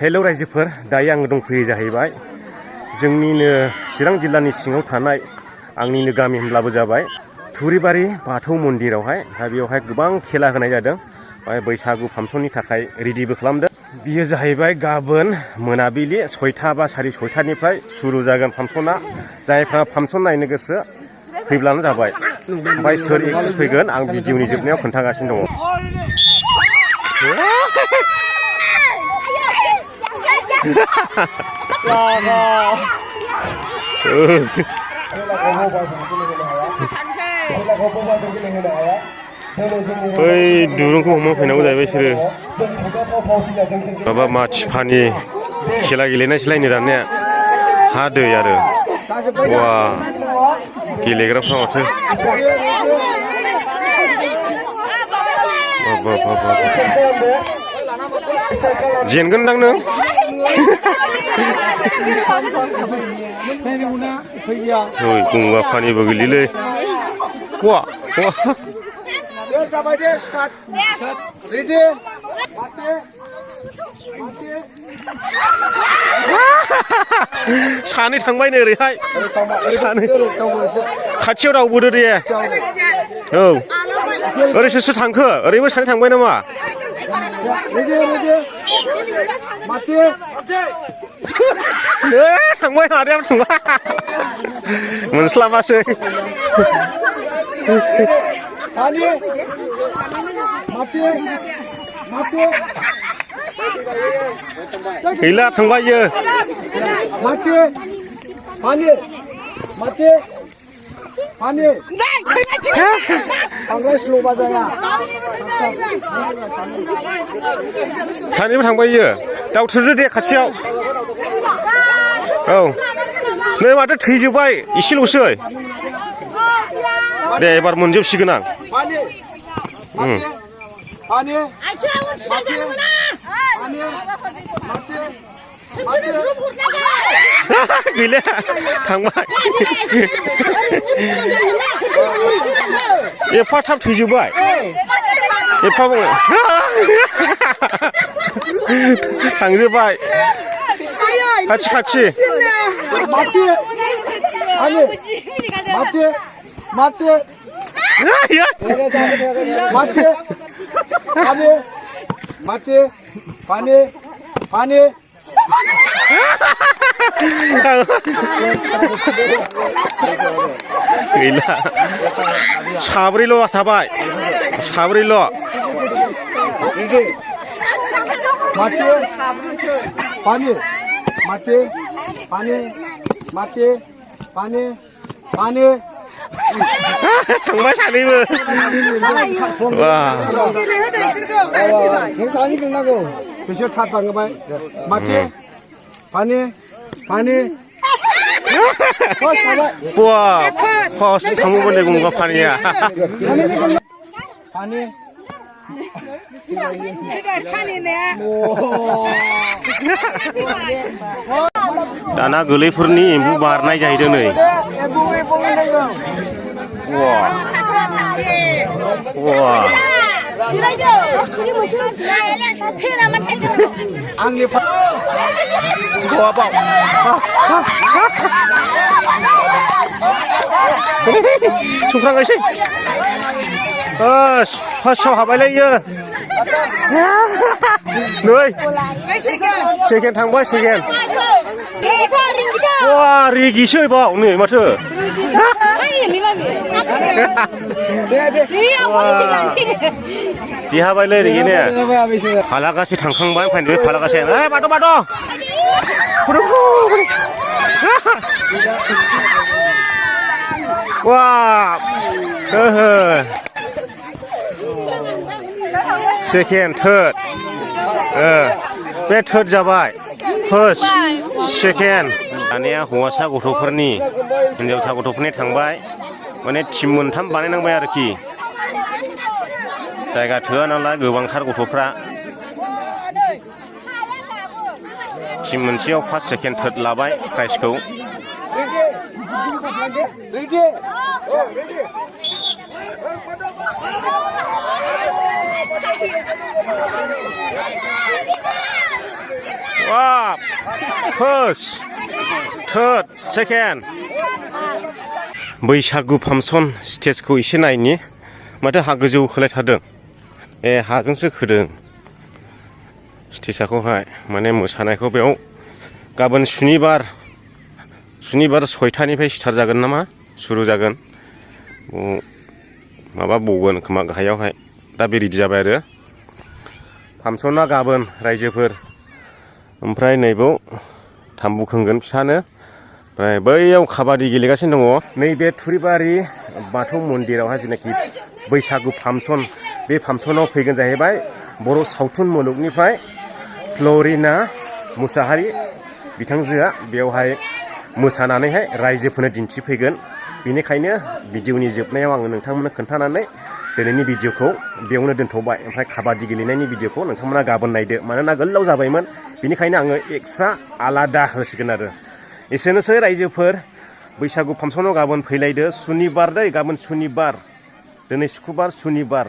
हेल' रायजोफोर दायो आङो दंफैयो जाहैबाय जोंनिनो चिरां जिल्लानि सिङाव थानाय आंनिनो गामि होनब्लाबो जाबाय थुरिबारि बाथौ मन्दिरावहाय दा बेयावहाय गोबां खेला होनाय जादों बैसागु फांसननि थाखाय रेडिबो खालामदों बियो जाहैबाय गाबोन मोनाबिलि 6टा बा 6:30निफ्राय सुरु जागोन फांसना जायफ्रा फांसन नायनो गोसो फैब्लानो जाबाय ओमफ्राय सोर एक्ट्रेस फैगोन आं भिडिअनि जोबनायाव खोन्थागासिनो दङ बै दुरुंखौ हमनो फैनांगौ जाहैबाय बिसोरो माबा मा थिफानि खेला गेलेनायसैलायनो दानिया हा दै आरो वा गेलेग्राफ्रा माथो जेनगोनदां नों गंगा फानिबो गोलैलै वा जाबाय दे स्टार्ट रेडि सानै थांबाय नै ओरैहाय सानै खाथियाव रावबोदो दे औ ओरै सोर थांखो ओरैबो सानै थांबाय नामा थांबाय मादैयाबो थांबाय मोनस्लाबासै गैला थांबाय इयो सानैबो थांबाय इयो दावथ्रोदो दे खाथियाव औ नै माथो थैजोबबाय एसेल'सै दे एबार मोनजोबसिगोन आं गैला थांबाय एफा थाब थैजोबबाय एफा थांजोबबाय खाथि खाथि गैला साब्रैल' जाबाय साब्रैल' थांबाय सानैबो बिसोर थाब थांबाय माथो पानि वा फास थांबाय दे गंगा पानिया दाना गोलैफोरनि एम्बु बारनाय जाहैदों नै वा वा आंनि सौख्रांगायसै फार्स्टआव हाबायलायो नै सेकेन्ड थांबाय सेकेन्ड वा रेगिसै बाव नै माथो देहाबायलै रेगिने फालागासे थांखांबाय ओमफ्राय बे फालागासे बाथ' वा सेकेन्ड थार्ड बे थार्ड जाबाय फार्स्ट सेकेन्ड दानिया हौवासा गथ'फोरनि हिनजावसा गथ'फोरनि थांबाय माने टिम मोनथाम बानायनांबाय आरोखि जायगा थोआ नालाय गोबांथार गथ'फ्रा टिम मोनसेयाव फार्स्ट सेकेन्ड थार्ड लाबाय प्राइजखौ Wow! First, third, second. बैसागु फांसन स्टेजखौ एसे नायनि माथो हा गोजौ खोलायथारदों हाजोंसो खोदों स्टेजखौहाय माने मोसानायखौ बेयाव गाबोन सुनिबार 6टानिफ्राय स्टार्ट जागोन नामा सुरु जागोन माबा बगोन खोमा गाहायावहाय दा बे रेडि जाबाय आरो फांसना गाबोन रायजोफोर ओमफ्राय नैबाव थाम्बु खोंगोन फिसानो ओमफ्राय बैयाव काबादि गेलेगासिनो दङ नैबे थुरिबारि बाथौ मन्दिरावहाय जेनाखि बैसागु फांसन बे फांसनाव फैगोन जाहैबाय बर' सावथुन मुलुगनिफ्राय फ्ल'रिना मुसाहारि बिथांजोआ बेवहाय मोसानानैहाय रायजोफोरनो दिन्थिफैगोन बेनिखायनो भिडिअनि जोबनायाव आङो नोंथांमोननो खोन्थानानै दिनैनि भिडिअखौ बेयावनो दोनथ'बाय ओमफ्राय काबादि गेलेनायनि भिडिअखौ नोंथांमोना गाबोन नायदो मानोना गोलाव जाबायमोन बेनिखायनो आङो एक्सट्रा आलादा होसिगोन आरो एसेनोसै रायजोफोर बैसागु फांसनाव गाबोन फैलायदो सुनिबार दै गाबोन सुनिबार दिनै सुक्रबार सुनिबार